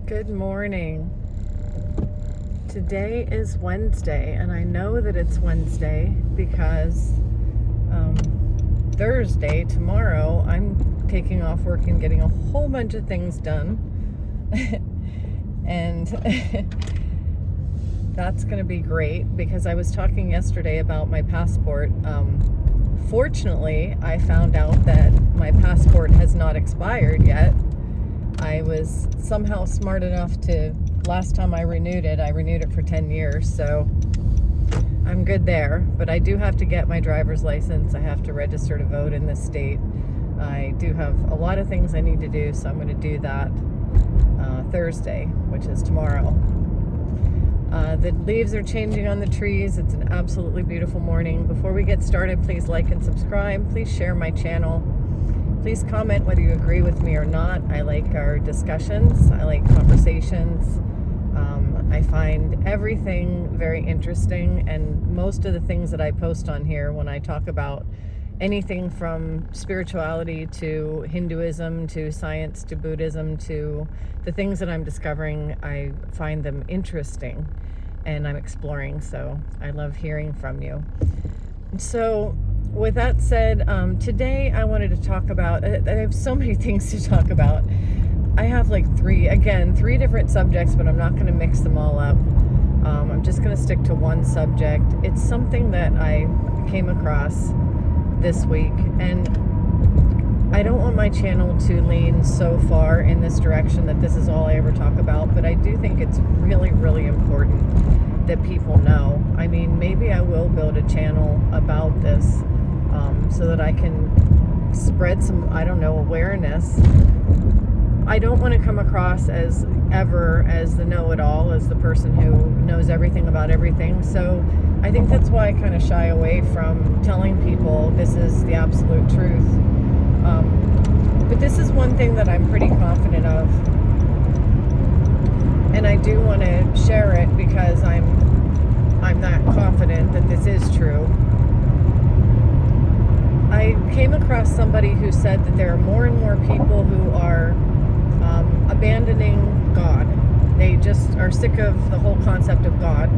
Good morning. Today is Wednesday, and I know that it's Wednesday because Thursday, tomorrow, I'm taking off work and getting a whole bunch of things done. And that's going to be great because I was talking yesterday about my passport. Fortunately, I found out that my passport has not expired yet. I was somehow smart enough to, last time I renewed it for 10 years, so I'm good there. But I do have to get my driver's license. I have to register to vote in this state. I do have a lot of things I need to do, so I'm going to do that Thursday, which is tomorrow. The leaves are changing on the trees. It's an absolutely beautiful morning. Before we get started, please like and subscribe. Please share my channel. Please comment whether you agree with me or not. I like our discussions. I like conversations. I find everything very interesting, and most of the things that I post on here when I talk about anything from spirituality to Hinduism to science to Buddhism to the things that I'm discovering, I find them interesting and I'm exploring, so I love hearing from you. So with that said, today I wanted to talk about, I have so many things to talk about. I have like three different subjects, but I'm not going to mix them all up. I'm just going to stick to one subject. It's something that I came across this week, and I don't want my channel to lean so far in this direction that this is all I ever talk about, but I do think it's really, really important that people know. I mean, maybe I will build a channel about this so that I can spread some, awareness. I don't want to come across as the know-it-all, as the person who knows everything about everything. So I think that's why I kind of shy away from telling people this is the absolute truth. But this is one thing that I'm pretty confident of, and I do want to share it because I'm that confident that this is true. I came across somebody who said that there are more and more people who are abandoning God. They just are sick of the whole concept of God,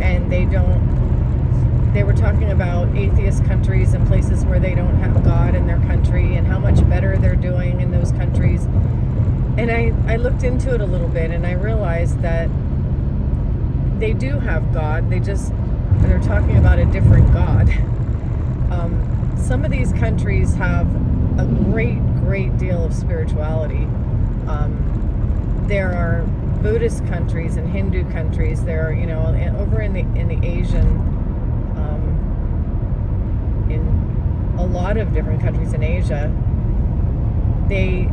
and they were talking about atheist countries and places where they don't have God in their country and how much better they're doing in those countries. And I looked into it a little bit, and I realized that they do have God. They're talking about a different God. Some of these countries have a great deal of spirituality. There are Buddhist countries and Hindu countries. There are, over in the Asian, in a lot of different countries in Asia, they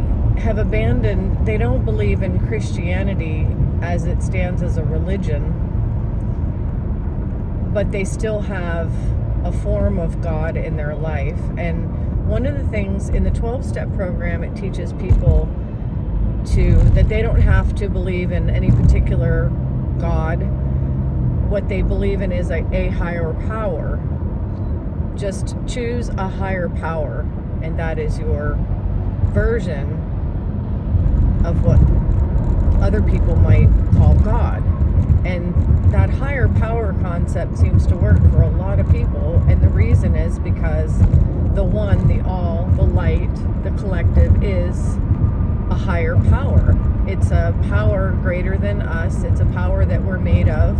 don't believe in Christianity as it stands as a religion, but they still have a form of God in their life. And one of the things in the 12-step program, it teaches people that they don't have to believe in any particular God. What they believe in is a higher power. Just choose a higher power, and that is your version of what other people might call God. And that higher power concept seems to work for a lot of people, and the reason is because the one, the all, the light, the collective is a higher power. It's a power greater than us. It's a power that we're made of.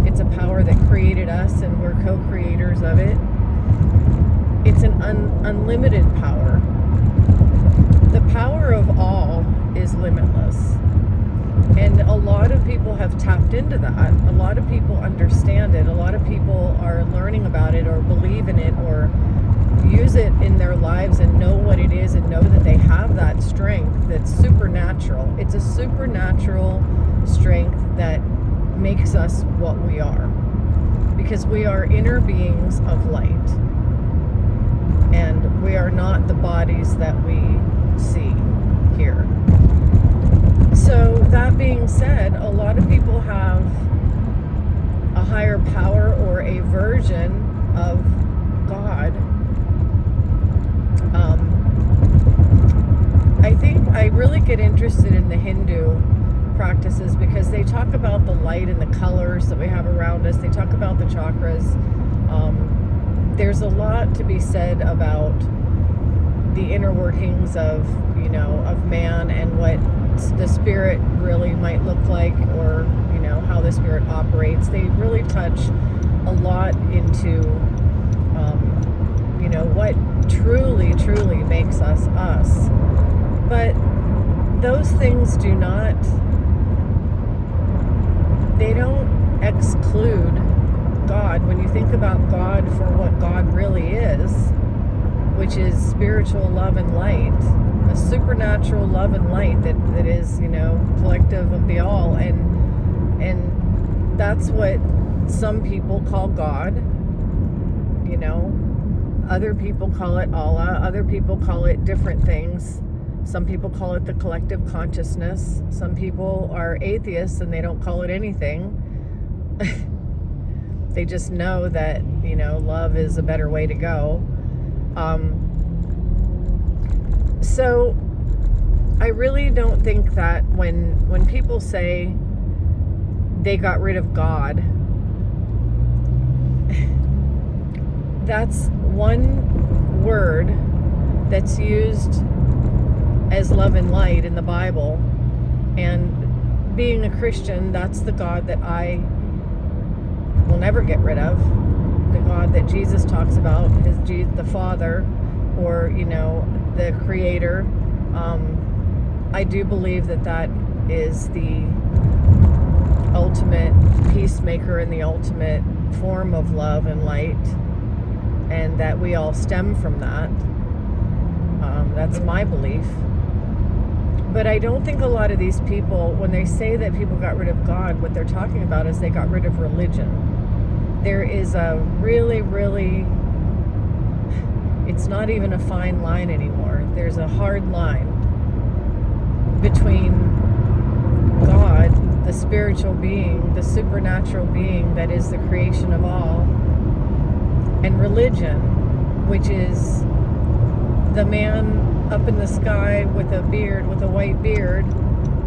It's a power that created us, and we're co-creators of it. It's an unlimited power. The power of all is limitless. And a lot of people have tapped into that. A lot of people understand it. A lot of people are learning about it or believe in it or use it in their lives and know what it is and know that they have that strength that's supernatural. It's a supernatural strength that makes us what we are, because we are inner beings of light, and we are not the bodies that we see here. So that being said, a lot of people have a higher power or a version of God. I think I really get interested in the Hindu practices because they talk about the light and the colors that we have around us. They talk about the chakras. There's a lot to be said about the inner workings of, of man and what the spirit really might look like, or, how the spirit operates. They really touch a lot into, what truly, truly makes us us. But those things they don't exclude God. When you think about God for what God really is, which is spiritual love and light, a supernatural love and light that is, collective of the all, and that's what some people call God. Other people call it Allah. Other people call it different things. Some people call it the collective consciousness. Some people are atheists and they don't call it anything. They just know that, love is a better way to go. So I really don't think that when people say they got rid of God, that's one word that's used as love and light in the Bible. And being a Christian, that's the God that I will never get rid of. The God that Jesus talks about, the Father, or, the Creator. I do believe that is the ultimate peacemaker and the ultimate form of love and light, and that we all stem from that. That's my belief. But I don't think a lot of these people, when they say that people got rid of God, what they're talking about is they got rid of religion. There is a really, really, it's not even a fine line anymore. There's a hard line between God, the spiritual being, the supernatural being that is the creation of all, and religion, which is the man up in the sky with a beard, with a white beard,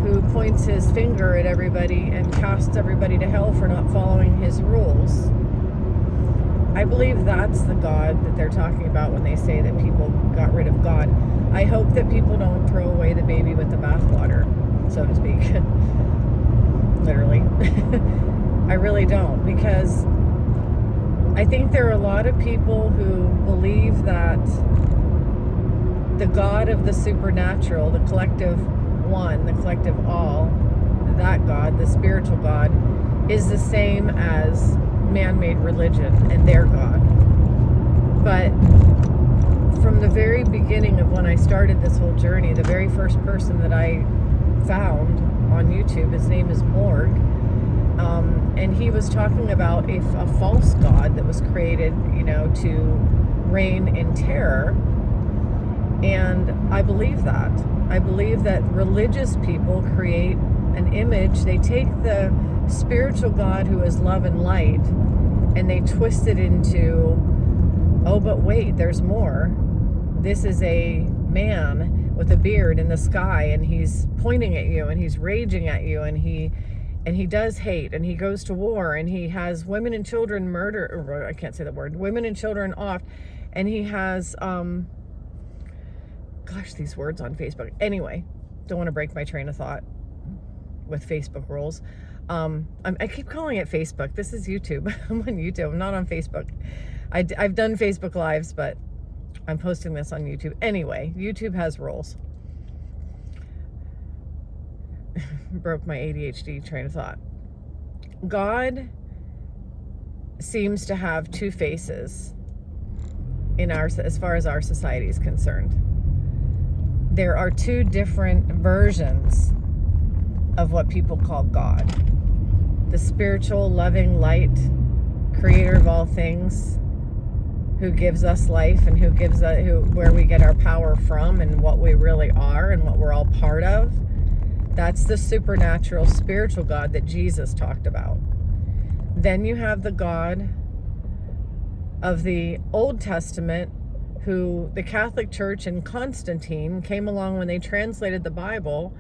who points his finger at everybody and casts everybody to hell for not following his rules. I believe that's the God that they're talking about when they say that people got rid of God. I hope that people don't throw away the baby with the bathwater, so to speak. Literally. I really don't, because I think there are a lot of people who believe that the God of the supernatural, the collective one, the collective all, that God, the spiritual God, is the same as man-made religion and their God. But from the very beginning of when I started this whole journey, the very first person that I found on YouTube, his name is Morg, and he was talking about a false God that was created, to reign in terror. And I believe that. I believe that religious people create an image. They take the spiritual God who is love and light, and they twist it into, oh, but wait, there's more. This is a man with a beard in the sky, and he's pointing at you, and he's raging at you, and he does hate, and he goes to war, and he has women and children murder. I can't say the word. Women and children off, and he has gosh, these words on Facebook. Anyway, don't want to break my train of thought with Facebook rules. I keep calling it Facebook. This is YouTube. I'm on YouTube. I'm not on Facebook. I've done Facebook Lives, but I'm posting this on YouTube. Anyway, YouTube has rules. Broke my ADHD train of thought. God seems to have two faces as far as our society is concerned. There are two different versions of what people call God. The spiritual, loving light, creator of all things, who gives us life and where we get our power from and what we really are and what we're all part of. That's the supernatural, spiritual God that Jesus talked about. Then you have the God of the Old Testament, who the Catholic Church and Constantine came along when they translated the Bible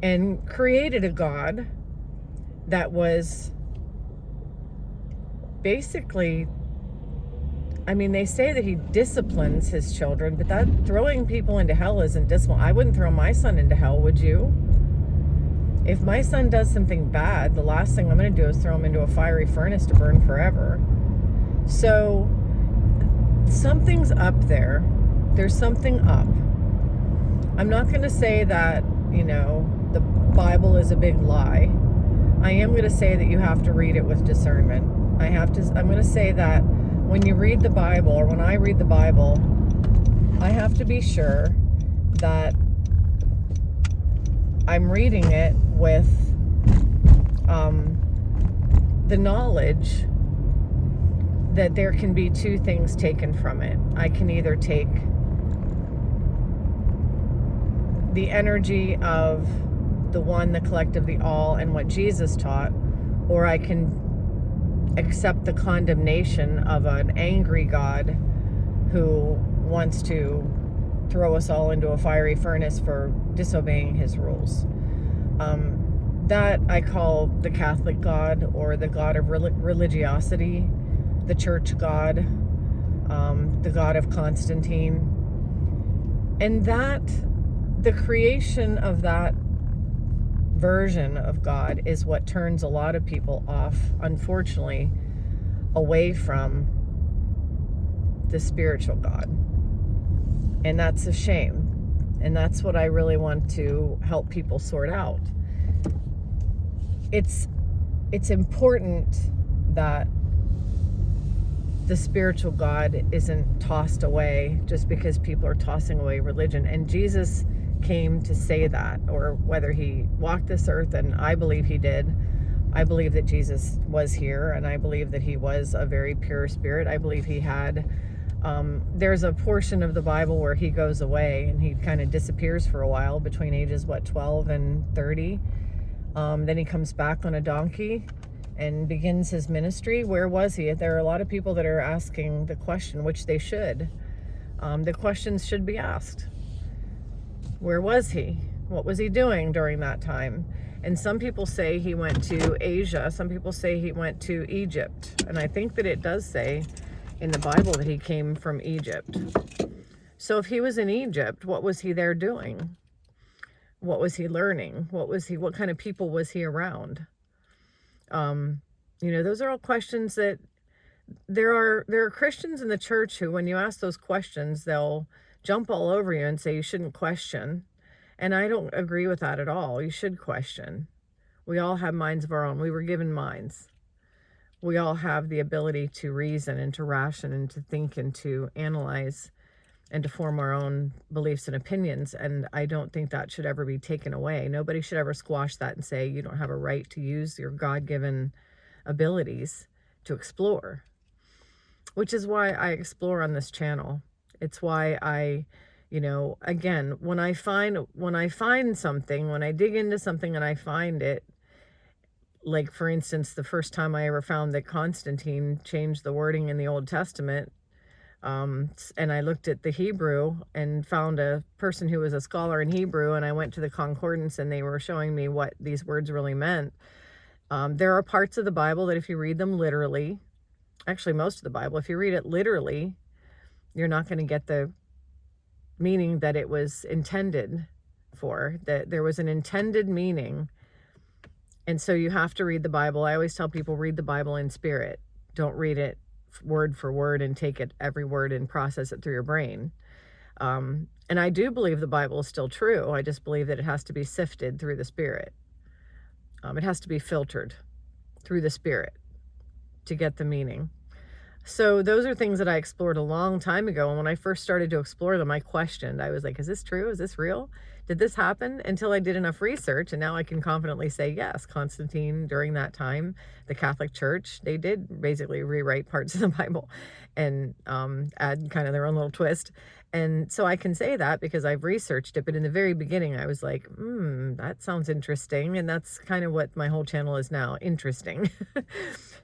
and created a God that was basically, I mean, they say that he disciplines his children, but that throwing people into hell isn't discipline. I wouldn't throw my son into hell, would you? If my son does something bad, the last thing I'm going to do is throw him into a fiery furnace to burn forever. So something's up there. There's something up. I'm not going to say that, the Bible is a big lie. I am going to say that you have to read it with discernment. I'm going to say that when you read the Bible, or when I read the Bible, I have to be sure that I'm reading it with the knowledge that there can be two things taken from it. I can either take the energy of the one, the collective, the all, and what Jesus taught, or I can accept the condemnation of an angry God who wants to throw us all into a fiery furnace for disobeying his rules. That I call the Catholic God, or the God of religiosity, the church God, the God of Constantine. And that, the creation of that version of God is what turns a lot of people off, unfortunately, away from the spiritual God. And that's a shame. And that's what I really want to help people sort out. It's important that the spiritual God isn't tossed away just because people are tossing away religion. And Jesus came to say that, or whether he walked this earth, and I believe he did. I believe that Jesus was here, and I believe that he was a very pure spirit. I believe he had, there's a portion of the Bible where he goes away and he kind of disappears for a while between ages, 12 and 30. Then he comes back on a donkey and begins his ministry. Where was he? There are a lot of people that are asking the question, which they should. The questions should be asked. Where was he? What was he doing during that time? And some people say he went to Asia. Some people say he went to Egypt. And I think that it does say in the Bible that he came from Egypt. So if he was in Egypt, what was he there doing? What was he learning? What kind of people was he around? Those are all questions that there are Christians in the church who, when you ask those questions, they'll jump all over you and say you shouldn't question. And I don't agree with that at all. You should question. We all have minds of our own. We were given minds. We all have the ability to reason and to ration and to think and to analyze and to form our own beliefs and opinions. And I don't think that should ever be taken away. Nobody should ever squash that and say you don't have a right to use your God-given abilities to explore, which is why I explore on this channel. It's why I, again, when I find something, when I dig into something and I find it, like for instance, the first time I ever found that Constantine changed the wording in the Old Testament, and I looked at the Hebrew and found a person who was a scholar in Hebrew, and I went to the concordance and they were showing me what these words really meant. There are parts of the Bible that if you read them literally, actually most of the Bible, if you read it literally, you're not going to get the meaning that it was intended for, that there was an intended meaning. And so you have to read the Bible. I always tell people, read the Bible in spirit. Don't read it word for word and take it every word and process it through your brain. And I do believe the Bible is still true. I just believe that it has to be sifted through the spirit. It has to be filtered through the spirit to get the meaning. So those are things that I explored a long time ago. And when I first started to explore them, I questioned. I was like, is this true? Is this real? Did this happen? Until I did enough research. And now I can confidently say, yes, Constantine, during that time, the Catholic Church, they did basically rewrite parts of the Bible and add kind of their own little twist. And so I can say that because I've researched it. But in the very beginning, I was like, that sounds interesting. And that's kind of what my whole channel is now, interesting.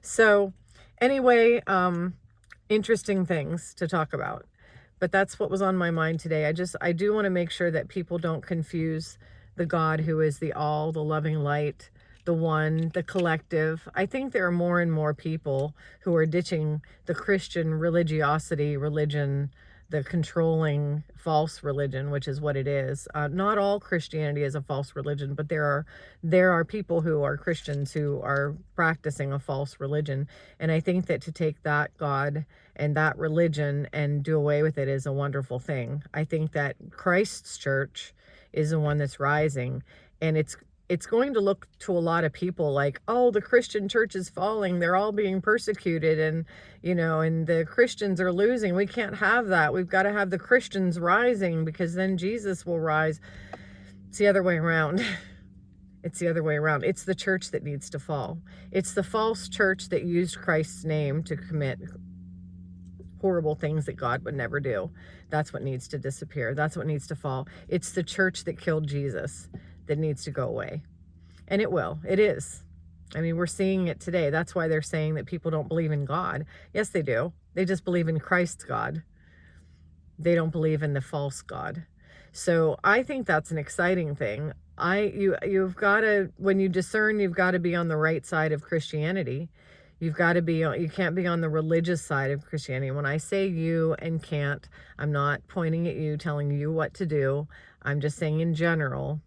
So anyway, interesting things to talk about. But that's what was on my mind today. I do want to make sure that people don't confuse the God who is the all, the loving light, the one, the collective. I think there are more and more people who are ditching the Christian religiosity, religion, the controlling false religion, which is what it is. Not all Christianity is a false religion, but there are people who are Christians who are practicing a false religion. And I think that to take that God and that religion and do away with it is a wonderful thing. I think that Christ's church is the one that's rising, and it's going to look to a lot of people like, oh, the Christian church is falling. They're all being persecuted, and, and the Christians are losing. We can't have that. We've got to have the Christians rising, because then Jesus will rise. It's the other way around. It's the other way around. It's the church that needs to fall. It's the false church that used Christ's name to commit horrible things that God would never do. That's what needs to disappear. That's what needs to fall. It's the church that killed Jesus that needs to go away. And it will. It is. I mean, we're seeing it today. That's why they're saying that people don't believe in God. Yes, they do. They just believe in Christ's God. They don't believe in the false God. So I think that's an exciting thing. You've got to, when you discern, you've got to be on the right side of Christianity. You've got to be, you can't be on the religious side of Christianity. When I say you and can't, I'm not pointing at you, telling you what to do. I'm just saying in general,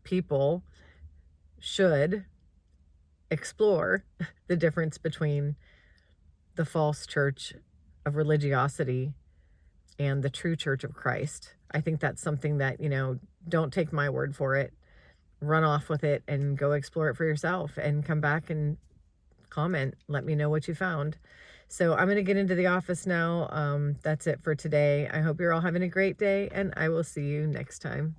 people should explore the difference between the false church of religiosity and the true church of Christ. I think that's something that, don't take my word for it. Run off with it and go explore it for yourself, and come back and comment. Let me know what you found. So I'm going to get into the office now. That's it for today. I hope you're all having a great day, and I will see you next time.